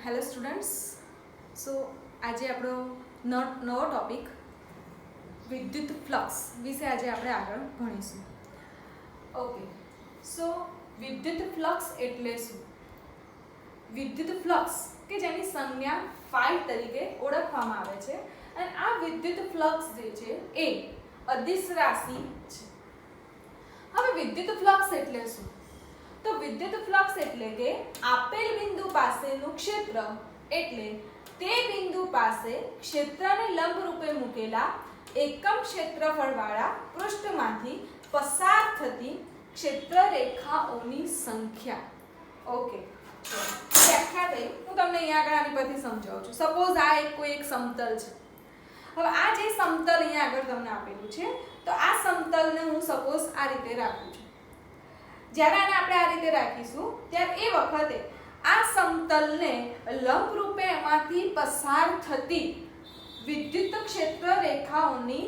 Hello students. સો આજે આપણો નવો ટોપિક વિદ્યુત ફ્લક્સ વિશે આજે આપણે આગળ ભણીશું. ઓકે, સો વિદ્યુત ફ્લક્સ એટલે શું? વિદ્યુત ફ્લક્સ કે જેની સંજ્ઞા ફાઈ તરીકે ઓળખવામાં આવે છે, અને આ વિદ્યુત ફ્લક્સ જે છે એ અદિશ રાશિ છે. હવે વિદ્યુત ફ્લક્સ એટલે શું? તો વિદ્યુત ફ્લક્સ એટલે કે આપેલ બિંદુ પાસેનું ક્ષેત્ર એટલે તે બિંદુ પાસે ક્ષેત્રને લંબ રૂપે મૂકેલા એકમ ક્ષેત્રફળવાળા પૃષ્ઠમાંથી પસાર થતી ક્ષેત્ર રેખાઓની સંખ્યા. ઓકે, વ્યાખ્યા થઈ. હું તમને અહીંયા આગળ આની પરથી સમજાવું છું. સપોઝ આ કોઈ એક સમતલ છે. હવે આ જે સમતલ અહીંયા આગળ તમને આપેલું છે, તો આ સમતલને હું સપોઝ આ રીતે રાખું છું. જ્યારે આને આપણે આ રીતે રાખીશું ત્યારે એ વખતે આ સમતલને લંબ રૂપે એમાંથી પસાર થતી વિદ્યુત ક્ષેત્રની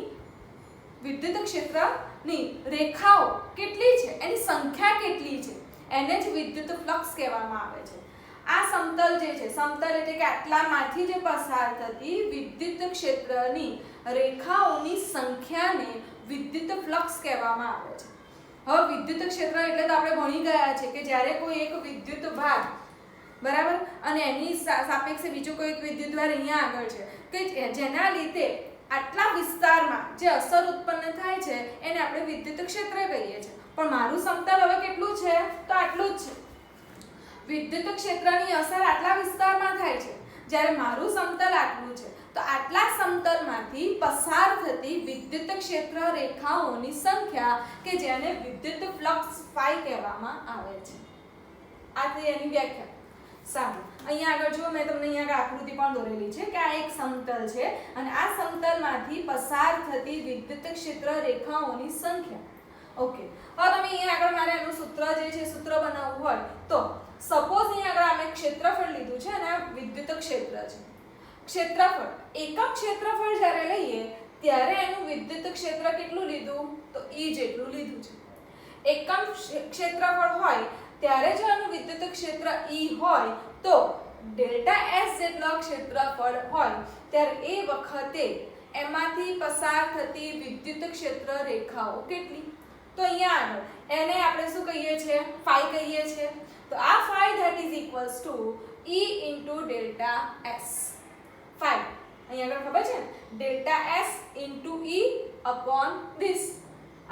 રેખાઓ કેટલી છે, એની સંખ્યા કેટલી છે, એને જ વિદ્યુત ફ્લક્સ કહેવામાં આવે છે. આ સમતલ જે છે, સમતલ એટલે કે આટલામાંથી જે પસાર થતી વિદ્યુત ક્ષેત્રની રેખાઓની સંખ્યાને વિદ્યુત ફ્લક્સ કહેવામાં આવે છે. હવે વિદ્યુત ક્ષેત્ર એટલે તો આપણે ભણી ગયા છે કે જ્યારે કોઈ એક વિદ્યુત ભાર, બરાબર, અને એની સાપેક્ષે બીજો કોઈ એક વિદ્યુત ભાર અહીંયા આગળ છે કે જેના લીધે આટલા વિસ્તારમાં જે અસર ઉત્પન્ન થાય છે એને આપણે વિદ્યુત ક્ષેત્ર કહીએ છીએ. પણ મારું સમતલ હવે કેટલું છે? તો આટલું જ છે. વિદ્યુત ક્ષેત્રની અસર આટલા વિસ્તારમાં થાય છે, જ્યારે મારું સમતલ આટલું છે. તો આટલા સમતલમાંથી પસાર થતી વિદ્યુત ક્ષેત્ર રેખાઓની સંખ્યા કે જેને વિદ્યુત ફ્લક્સ ફાઈ કહેવામાં આવે છે. આ તે એની વ્યાખ્યા. સારું, અહીંયા આગળ જો મેં તમને અહીંયા આકૃતિ પણ દોરેલી છે કે આ એક સમતલ છે અને આ સમતલમાંથી પસાર થતી વિદ્યુત ક્ષેત્ર રેખાઓની સંખ્યા. ઓકે, હવે તમે અહીંયા આગળ મારે એનું સૂત્ર જે છે સૂત્ર બનાવવું હોય તો સપોઝ અહીંયા આગળ અમે ક્ષેત્રફળ લીધું છે અને આ વિદ્યુત ક્ષેત્ર છે. ક્ષેત્રફળ, એકમ ક્ષેત્રફળ જ્યારે લઈએ ત્યારે એનું વિદ્યુત ક્ષેત્ર કેટલું લીધું? તો E જેટલું લીધું છે. એકમ ક્ષેત્રફળ હોય ત્યારે જો એનું વિદ્યુત ક્ષેત્ર E હોય તો ડેલ્ટા S જેટલો ક્ષેત્રફળ હોય ત્યારે એ વખતે એમાંથી પસાર થતી વિદ્યુત ક્ષેત્ર રેખાઓ કેટલી? તો અહીંયા આગળ એને આપણે શું કહીએ છીએ? ફાઈ કહીએ છીએ. તો આ phi that is equals to E into delta S. Phi અહીંયા આગળ ખબર છે ને, delta S into E upon this.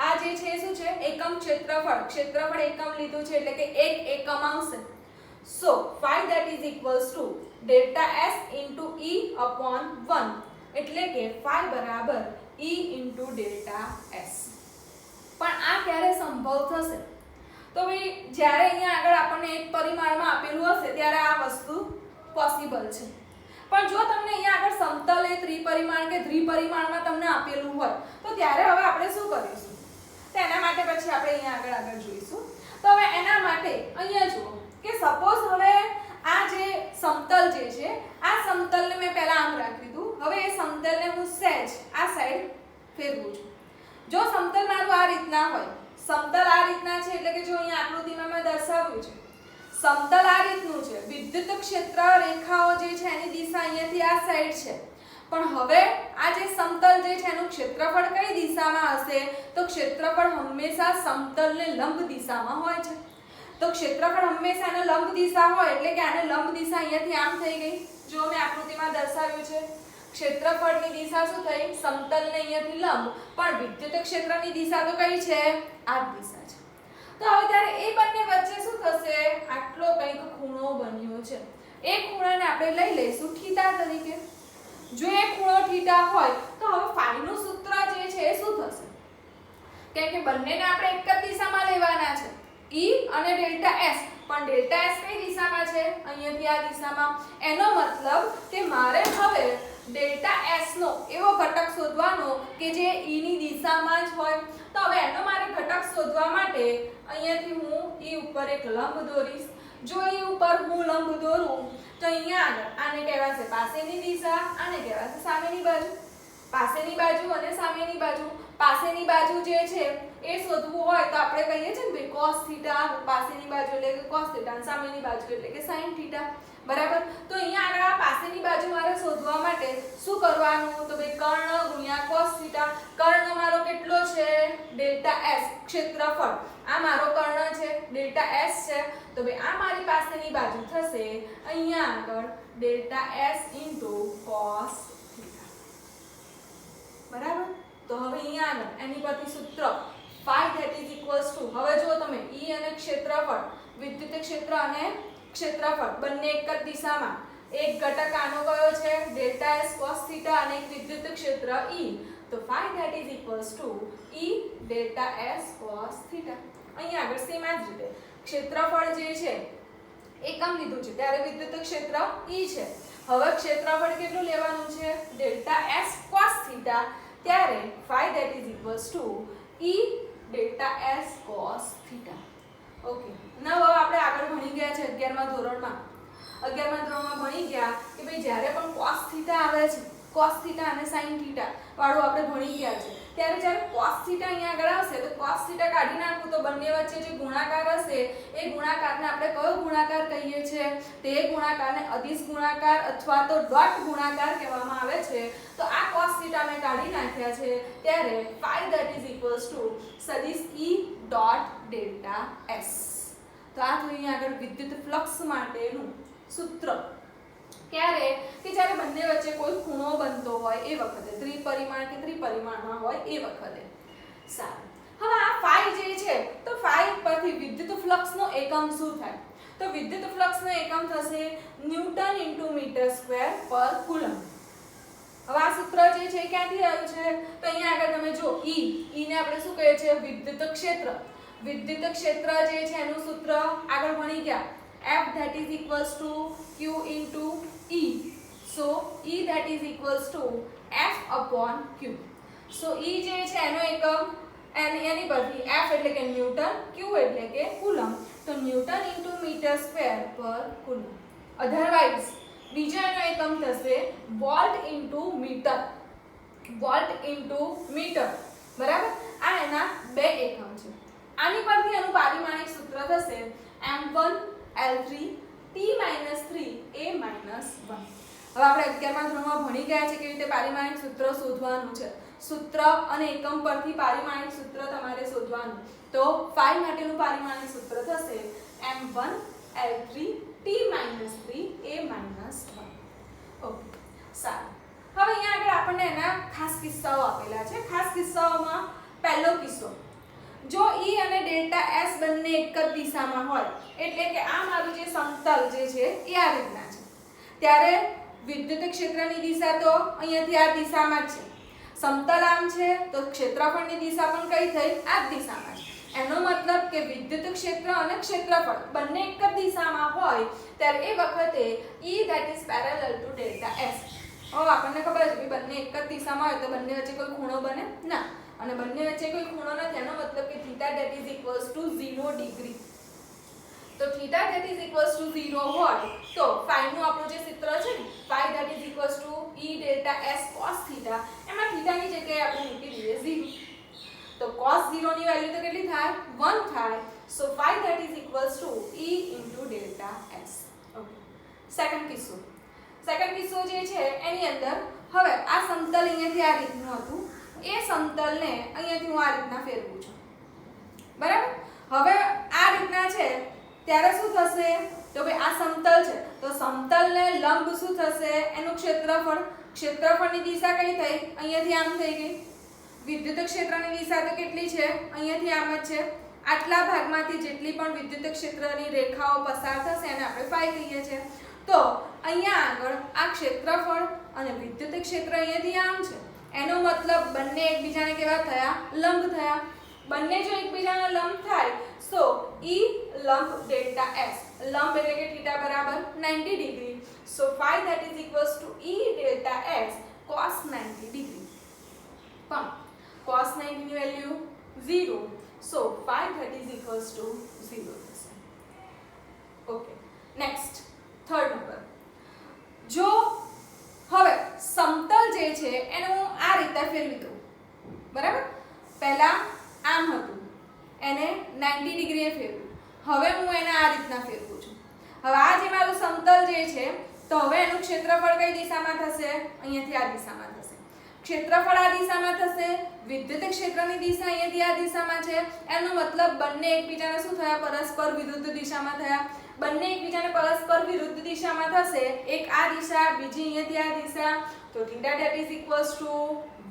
આ જે છે શું છે? એકમ ક્ષેત્રફળ. ક્ષેત્રફળ એકમ લીધું છે એટલે કે એક એકમ આવશે. So phi that is equals to delta S into E upon 1 એટલે કે ફાઈ બરાબર E ઇન્ટુ ડેલ્ટા S. પણ આ ક્યારે સંભવ થશે? તો ભાઈ જ્યારે અહીંયા આગળ આપણને એક પરિમાણમાં આપેલું હશે ત્યારે આ વસ્તુ પોસિબલ છે. પણ જો તમને અહીંયા આગળ સમતલ એ ત્રિપરિમાણ કે દ્વિપરિમાણમાં તમને આપેલું હોય તો ત્યારે હવે આપણે શું કરીશું? તો એના માટે પછી આપણે અહીંયા આગળ જોઈશું. તો હવે એના માટે અહીંયા જુઓ કે સપોઝ હવે આ જે સમતલ જે છે, આ સમતલને મેં પહેલા આમ રાખી દીધું. હવે એ સમતલને હું સહેજ આ સાઈડ ફેરવું છું. જો સમતલ મારું આ રીતના હોય, સમતલ આ રીતના છે એટલે કે જો અહીંયા આકૃતિમાં મેં દર્શાવ્યું છે, સમતલ આ રીતનું છે, વિદ્યુત ક્ષેત્ર રેખાઓ જે છે એની દિશા અહીંયાથી આ સાઈડ છે. પણ હવે આ જે સમતલ જે છે એનું ક્ષેત્રફળ કઈ દિશામાં હશે? તો ક્ષેત્રફળ હંમેશા સમતલને લંબ દિશામાં હોય છે. તો ક્ષેત્રફળ હંમેશા એને લંબ દિશા હોય એટલે કે આને લંબ દિશા અહીંયાથી આમ થઈ ગઈ. જો મેં આકૃતિમાં દર્શાવ્યું છે, ક્ષેત્રફળની દિશા શું થઈ? સમતલને અહીંયાથી લંબ, પણ વિદ્યુત ક્ષેત્રની દિશા તો કઈ છે? આ જ દિશા છે. તો હવે ત્યારે એ બંને વચ્ચે શું થશે? આટલો કંઈક ખૂણો બન્યો છે. એ ખૂણાને આપણે લઈ લઈશું થીટા તરીકે. જો એ ખૂણો થીટા હોય તો હવે ફાઈનું સૂત્ર જે છે એ શું થશે? કેમ કે બંનેને આપણે એક જ દિશામાં લેવાના છે, E અને ડેલ્ટા S. પણ ડેલ્ટા S કઈ દિશામાં છે? અહીંયાથી આ દિશામાં. એનો મતલબ કે મારે હવે ડેલ્ટા S નો એવો ઘટક શોધવાનો કે જે E ની દિશામાં જ હોય. તો હવે એનો મારે ઘટક શોધવા માટે અહીંયાથી હું E ઉપર એક લંબ દોરીશ. જો E ઉપર હું લંબ દોરું તો અહીંયા આગળ આને કહેવાશે પાસેની દિશા, આને કહેવાશે સામેની બાજુ. પાસેની બાજુ અને સામેની બાજુ. પાસેની બાજુ જે છે એ શોધવું હોય તો આપણે કહીએ છીએ ને cos થીટા પાસેની બાજુ એટલે કે cos થીટા અને સામેની બાજુ એટલે કે sin થીટા બરાબર તો અહીંયા આગળ આ પાસેની બાજુ મારે શોધવા માટે શું કરવાનું તો ભાઈ કર્ણ ગુણ્યા cos થીટા કર્ણ મારો કેટલો છે ડેલ્ટા s ક્ષેત્રફળ આ મારો કર્ણ છે ડેલ્ટા s છે તો ભાઈ આ મારી પાસેની બાજુ થશે અહીંયા આગળ ડેલ્ટા s cos થીટા બરાબર તો હવે અહીંયા આગળ એની પરથી સૂત્ર phi that is equals to હવે જો તમે E અને ક્ષેત્રફળ વિદ્યુત ક્ષેત્ર અને ક્ષેત્રફળ બંને એક જ દિશામાં એક ઘટક આનો કયો છે ડેલ્ટા s cos થીટા અને એક વિદ્યુત ક્ષેત્ર E તો phi that is equals to E delta s cos theta અહીંયા આગળ સેમ જ રીતે ક્ષેત્રફળ જે છે એકમ લીધું છે ત્યારે વિદ્યુત ક્ષેત્ર E છે હવે ક્ષેત્રફળ કેટલું લેવાનું છે ડેલ્ટા s cos થીટા ત્યારે phi that is equals to E delta s cos theta okay now હવે આપણે આગળ ભણી ગયા છે 11મા ધોરણમાં 11મા ધોરણમાં ભણી ગયા કે ભાઈ જ્યારે પણ cos થીટા આવે છે cos થીટા અને sin થીટા વાળું આપણે ભણી ગયા છે ત્યારે જ્યારે cos થીટા અહીંયા આગળ આવશે તો cos થીટા કાઢી નાખું તો બંને વચ્ચે જે ગુણાકાર હશે એ ગુણાકારને આપણે કયો ગુણાકાર કહીએ છીએ તે ગુણાકારને અદિશ ગુણાકાર અથવા તો ડોટ ગુણાકાર કહેવામાં આવે છે તો આ cos થીટા મેં કાઢી નાખ્યા છે ત્યારે phi that is equals to સદિશ E ડોટ ડેલ્ટા s તો આ થયું અહીંયા આગળ વિદ્યુત ફ્લક્સ માટેનું સૂત્ર ક્યારે કે જ્યારે બંને વચ્ચે કોઈ ખૂણો બનતો હોય એ વખતે ત્રિપરિમાણ કે ત્રિપરિમાણમાં હોય એ વખતે સારું હવે આ phi જે છે તો phi પરથી વિદ્યુત ફ્લક્સનો એકમ શું થાય તો વિદ્યુત ફ્લક્સનો એકમ થશે ન્યૂટન મીટર સ્ક્વેર પર કુલમ્બ હવે આ સૂત્ર જે છે ક્યાંથી આવ્યું છે તો અહીંયા આગળ તમે જો E ને આપણે શું કહીએ છીએ વિદ્યુત ક્ષેત્ર જે છે એનું સૂત્ર આગળ ભણી ગયા F that is equals to Q into E so E that is equals to F upon Q so E જે છે એનો એકમ એની પરથી F એટલે કે ન્યૂટન Q એટલે કે કુલમ્બ તો ન્યૂટન into મીટર સ્ક્વેર પર કુલમ્બ અધરવાઇઝ બીજો એનો એકમ થશે વોલ્ટ into મીટર બરાબર આ એના બે એકમ છે આની પરથી એનું પારિમાણિક સૂત્ર થશે m1 L3 T - 3 A - 1 હવે આપણે 11મા ધોરણમાં ભણી ગયા છે કેવી રીતે પારિમાણિક સૂત્ર શોધવાનું છે સૂત્ર અને એકમ પરથી પારિમાણિક સૂત્ર તમારે શોધવાનું તો phi માટેનું પારિમાણિક સૂત્ર થશે m1 L3 T - 3 A - 1 okay સારું હવે અહીંયા આગળ આપણને એના ખાસ કિસ્સાઓ આપેલા છે ખાસ કિસ્સાઓમાં પહેલો કિસ્સો જો E અને ડેલ્ટા S બંને એક જ દિશામાં હોય એટલે કે આ મારું જે સમતલ જે છે એ આ રીતના છે ત્યારે વિદ્યુત ક્ષેત્રની દિશા તો અહીંયાથી આ દિશામાં જ છે સમતલ આમ છે તો ક્ષેત્રફળની દિશા પણ કઈ થઈ આ જ દિશામાં છે એનો મતલબ કે વિદ્યુત ક્ષેત્ર અને ક્ષેત્રફળ બંને એક જ દિશામાં હોય ત્યારે એ વખતે E that is parallel to delta S હવે આપણને ખબર છે કે બંને એક જ દિશામાં હોય તો બંને વચ્ચે કોઈ ખૂણો બને ના અને બંને વચ્ચે કોઈ ખૂણો નથી એનો મતલબ કે theta that is equals to 0 degree તો theta that is equals to 0 હોય તો phi નું આપણું જે સૂત્ર છે ને phi that is equals to E delta S cos theta એમાં થીટાની જગ્યાએ આપણે મૂકી દઈએ 0 તો cos 0 ની વેલ્યુ તો કેટલી થાય 1 થાય સો phi that is equals to E into delta S okay second કિસ્સો જે છે એની અંદર હવે આ સમતલ અહીંયાથી આ રીતનું હતું એ સમતલને અહીંયાથી હું આ રીતના ફેરવું છું બરાબર હવે આ રીતના છે ત્યારે શું થશે તો ભાઈ આ સમતલ છે તો સમતલને લંબ શું થશે એનું ક્ષેત્રફળની દિશા કઈ થઈ અહીંયાથી આમ થઈ ગઈ વિદ્યુત ક્ષેત્રની દિશા તો કેટલી છે અહીંયાથી આમ જ છે આટલા ભાગમાંથી જેટલી પણ વિદ્યુત ક્ષેત્રની રેખાઓ પસાર થશે એને આપણે phi કહીએ છીએ તો અહીંયા આગળ આ ક્ષેત્રફળ અને વિદ્યુત ક્ષેત્ર અહીંયાથી આમ છે એનો મતલબ બંને એકબીજાને કેવા થયા લંબ થયા બંને જો એકબીજાને લંબ થાય સો E લંબ ડેલ્ટા S લંબ એટલે કે θ બરાબર 90 degree so phi that is equals to E delta S cos 90 degree પણ cos 90 ની value 0 so phi that is equals to 0 થશે ઓકે નેક્સ્ટ થર્ડ નંબર જો હવે સમતલ જે છે એને હું આ રીતે ફેરવી દઉં બરાબર પહેલા આમ હતું, એને 90 ડિગ્રીએ ફેરવ્યું. હવે હું એને આ રીતના ફેરવું છું. હવે આ જે મારું સમતલ જે છે, તો હવે એનું ક્ષેત્રફળ કઈ દિશામાં થશે? અહીંયાથી આ દિશામાં થશે. ક્ષેત્રફળ આ દિશામાં થશે, વિદ્યુત ક્ષેત્રની દિશા અહીંયાથી આ દિશામાં છે. એનો મતલબ બંને એકબીજાને શું થયા? પરસ્પર વિરુદ્ધ દિશામાં થયા. બંને એકબીજાને પરસ્પર વિરુદ્ધ દિશામાં થશે. એક આ દિશા, બીજી અહીંયાથી આ દિશા. તો θ that is equals to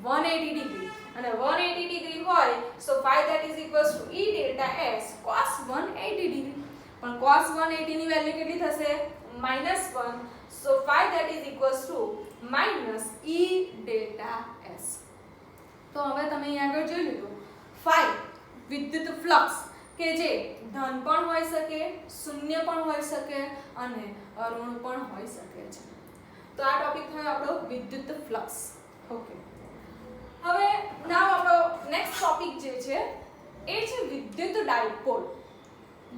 180 degree, અને 180 ડિગ્રી હોય so phi that is equals to E delta S cos 180 degree. પણ cos 180 ની વેલ્યુ કેટલી થશે? -1. so phi that is equals to minus E delta S. તો હવે તમે અહીં આગળ જોઈ લીધું, phi વિદ્યુત ફ્લક્સ કે જે ધન પણ હોઈ શકે, શૂન્ય પણ હોઈ શકે અને ઋણ પણ હોઈ શકે છે. તો આ ટોપિક થયો આપણો વિદ્યુત ફ્લક્સ. ઓકે, હવે નાવ આપણો નેક્સ્ટ ટોપિક જે છે એ છે વિદ્યુત ડાયપોલ.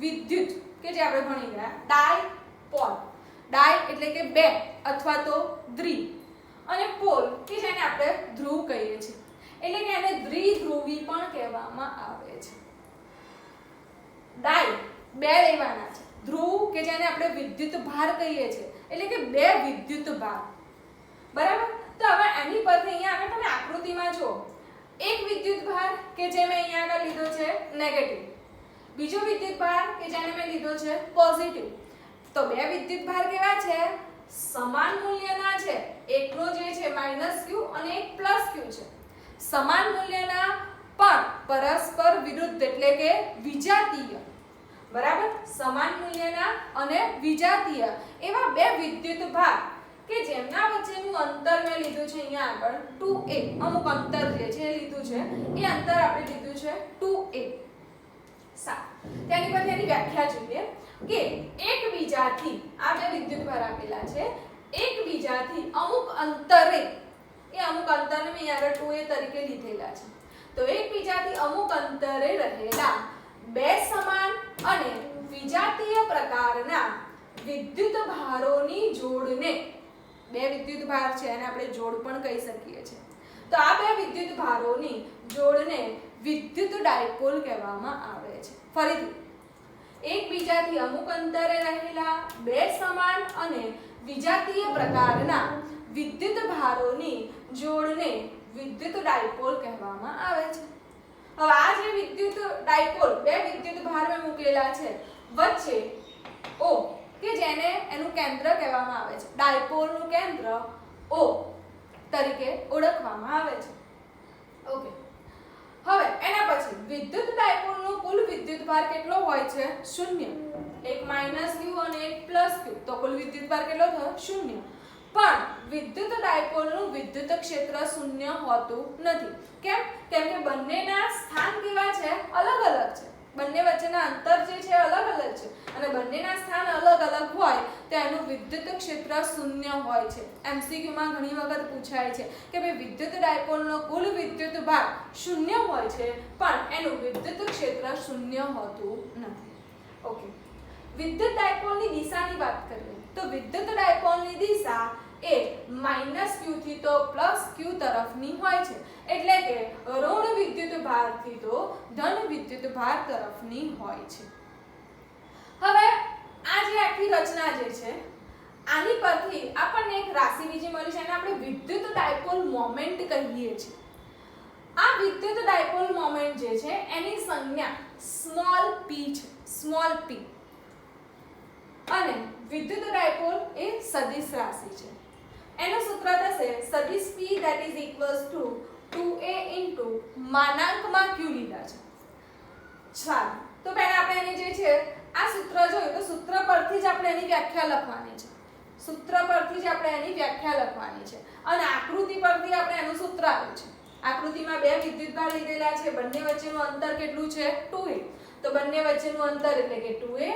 વિદ્યુત કે જે આપણે ભણી ગયા, ડાયપોલ. ડાય એટલે કે બે અથવા તો દ્વિ, અને પોલ કે જેને આપણે ધ્રુવ કહીએ છીએ, એટલે કે એને દ્વિધ્રુવી પણ કહેવામાં આવે છે. ડાય બે લેવાના છે, ધ્રુવ કે જેને આપણે વિદ્યુત ભાર કહીએ છીએ, એટલે કે બે વિદ્યુત ભાર. બરાબર? તો હવે એની પરથી અહીંયા આગળ તમે આકૃતિમાં જો, એક વિદ્યુત ભાર કે જે મેં અહીંયા આગળ લીધો છે નેગેટિવ, બીજો વિદ્યુત ભાર કે જેને મેં લીધો છે પોઝિટિવ. તો બે વિદ્યુત ભાર કેવા છે? સમાન મૂલ્યના છે. એકનો જે છે -q અને એક +q છે. સમાન મૂલ્યના પણ પરસ્પર વિરુદ્ધ એટલે કે વિજાતીય. બરાબર? સમાન મૂલ્યના અને વિજાતીય એવા બે વિદ્યુત ભાર કે જેમના વચ્ચેનું અંતર મેં લીધું છે અહીંયા આગળ 2a. અમુક અંતર જે છે એ લીધું છે, એ અંતર આપણે લીધું છે 2a. તેની પરથી એની વ્યાખ્યા જોઈએ કે એકબીજાથી આ બે વિદ્યુત ભાર આપેલા છે, એકબીજાથી અમુક અંતરે, એ અમુક અંતરને મેં અહીંયા આગળ 2a તરીકે લીધેલા છે. તો એકબીજાથી અમુક અંતરે રહેલા બે સમાન અને વિજાતીય પ્રકારના વિદ્યુત ભારોની જોડને, બે વિદ્યુત ભાર છે અને આપણે જોડ પણ કહી શકીએ છીએ. તો આ બે વિદ્યુત ભારોની જોડને વિદ્યુત ડાયપોલ કહેવામાં આવે છે. ફરીથી, એકબીજાથી અમુક અંતરે રહેલા બે સમાન અને વિજાતીય પ્રકારના વિદ્યુત ભારોની જોડને વિદ્યુત ડાયપોલ કહેવામાં આવે છે. હવે આ જે વિદ્યુત ડાયપોલ, બે વિદ્યુત ભાર મેં મૂકેલા છે, વચ્ચે O કે જેને એનું કેન્દ્ર કહેવામાં આવે છે, ડાયપોલનું કેન્દ્ર O તરીકે ઓળખવામાં આવે છે. ઓકે, હવે એના પછી વિદ્યુત ડાયપોલનો કુલ વિદ્યુત ભાર કેટલો હોય છે? 0. એક -q અને એક +q, તો કુલ વિદ્યુત ભાર કેટલો થયો? 0. પણ વિદ્યુત ડાયપોલનું વિદ્યુત ક્ષેત્ર 0 હોતું નથી. કેમ? કેમ કે બંનેના સ્થાન કેવા છે? અલગ અલગ છે. બંને વચ્ચેના અંતર જે છે અલગ અલગ છે, અને બંનેના સ્થાન અલગ અલગ હોય તો એનું વિદ્યુત ક્ષેત્ર 0 હોય છે. MCQ માં ઘણી વખત પૂછાય છે કે ભાઈ વિદ્યુત ડાયપોલનો કુલ વિદ્યુત ભાર 0 હોય છે, પણ એનું વિદ્યુત ક્ષેત્ર 0 હોતું નથી. ઓકે, વિદ્યુત ડાયપોલની દિશાની વાત કરીએ તો વિદ્યુત ડાયપોલની દિશા એ -q થી તો +q તરફની હોય છે, એટલે કે ઋણ વિદ્યુત ભારથી તો ધન વિદ્યુત ભાર તરફની હોય છે. હવે આ જે આખી રચના જે છે, આની પરથી આપણને એક રાશિ બીજી મળી છે, એને આપણે વિદ્યુત ડાયપોલ મોમેન્ટ કહીએ છીએ. આ વિદ્યુત ડાયપોલ મોમેન્ટ જે છે એની સંજ્ઞા સ્મોલ p છે, સ્મોલ p. અને વિદ્યુત ડાયપોલ એ સદિશ રાશિ છે. એનું સૂત્ર થશે સદિશ p that is equals to 2a into માનાંકમાં q લીધા છે. ચાલો, તો પહેલા આપણે એની જે છે આ સૂત્ર જોયું, તો સૂત્ર પરથી જ આપણે એની વ્યાખ્યા લખવાની છે. સૂત્ર પરથી જ આપણે એની વ્યાખ્યા લખવાની છે, અને આકૃતિ પરથી આપણે એનું સૂત્ર આવ્યું છે. આકૃતિમાં બે વિદ્યુતભાર લીધેલા છે, બંને વચ્ચેનું અંતર કેટલું છે? 2a. તો બંને વચ્ચેનું અંતર એટલે કે 2a,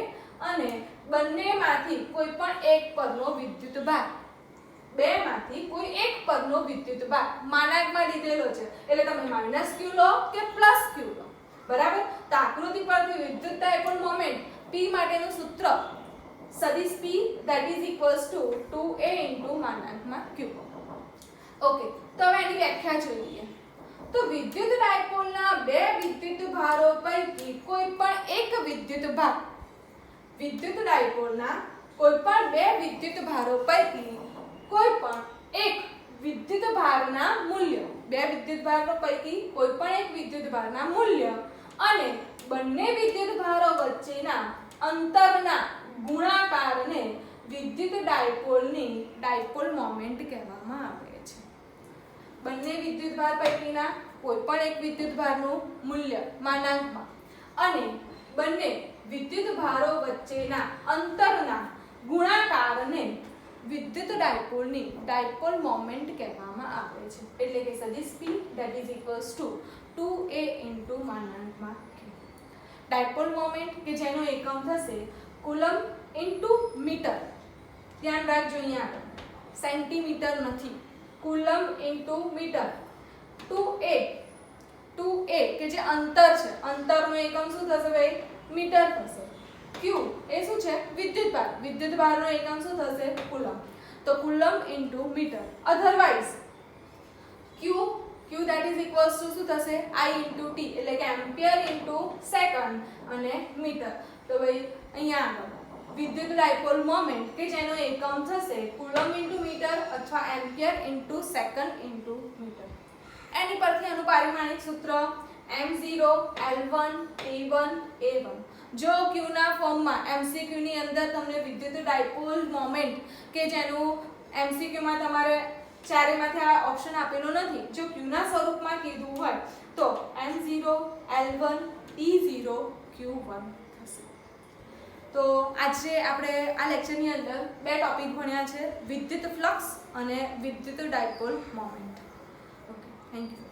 અને બંનેમાંથી કોઈ પણ એક પરનો વિદ્યુતભાર, બેમાંથી કોઈ એક પરનો વિદ્યુતભાર માનાંકમાં લીધેલો છે, એટલે તમે -q લો કે +q લો. બરાબર? તો આકૃતિ પરથી વિદ્યુત ડાયપોલ મોમેન્ટ p માટેનું સૂત્ર સદિશ p that is equals to 2a into માનાંકમાં q. Okay, તો હવે એની વ્યાખ્યા જોઈ લઈએ. તો વિદ્યુત ડાયપોલના બે વિદ્યુત ભારો પૈકી કોઈ પણ એક વિદ્યુત ભાર વિદ્યુત ડાયપોલના કોઈ પણ બે વિદ્યુત ભારો પૈકી કોઈ પણ એક વિદ્યુત ભારના મૂલ્ય બે વિદ્યુત ભારો પૈકી કોઈ પણ એક વિદ્યુત ભારના મૂલ્ય અને બંને વિદ્યુત ભારો વચ્ચેના અંતરના ગુણાકારને વિદ્યુત ડાયપોલની ડાયપોલ મોમેન્ટ કહેવામાં આવે છે. બંને વિદ્યુત ભાર પૈકીના કોઈ પણ એક વિદ્યુત ભારનું મૂલ્ય માનાંકમાં અને બંને વિદ્યુત ભારો વચ્ચેના અંતરના ગુણાકારને વિદ્યુત ડાયપોલની ડાયપોલ મોમેન્ટ કહેવામાં આવે છે. એટલે કે સદિશ P that is equals to 2a into માનાંકમાં k. Dipole moment કે જેનો એકમ થશે કુલમ ઇન્ટુ મીટર. ધ્યાન રાખજો અહીંયા આગળ સેન્ટીમીટર નથી, કુલમ ઇન્ટુ મીટર. 2a કે જે અંતર છે, અંતરનો એકમ શું થશે ભાઈ? મીટર થશે. q એ શું છે? વિદ્યુત ભાર. વિદ્યુત ભારનો એકમ શું થશે? કુલમ. તો coulomb into metre. Otherwise q that is equals to શું થશે? I into t એટલે કે એમ્પિયર ઇન્ટુ સેકન્ડ અને મીટર. તો ભાઈ અહીંયા આગળ વિદ્યુત ડાયપોલ મોમેન્ટ કે જેનો એકમ થશે કુલમ ઇન્ટુ મીટર અથવા ampere into second into metre. એની પરથી આનું પારિમાણિક સૂત્ર m0 L1 T1 A1. જો q ના ફોર્મમાં MCQ ની અંદર તમને વિદ્યુત ડાયપોલ મોમેન્ટ કે જેનું MCQ માં તમારે ચારેમાંથી આ ઓપ્શન આપેલો નથી, જો q ના સ્વરૂપમાં કીધું હોય તો m0 L1 T0 q1 થશે. તો આજે આપણે આ લેક્ચરની અંદર બે ટોપિક ભણ્યા છે, વિદ્યુત ફ્લક્સ અને વિદ્યુત dipole moment. Okay, thank you.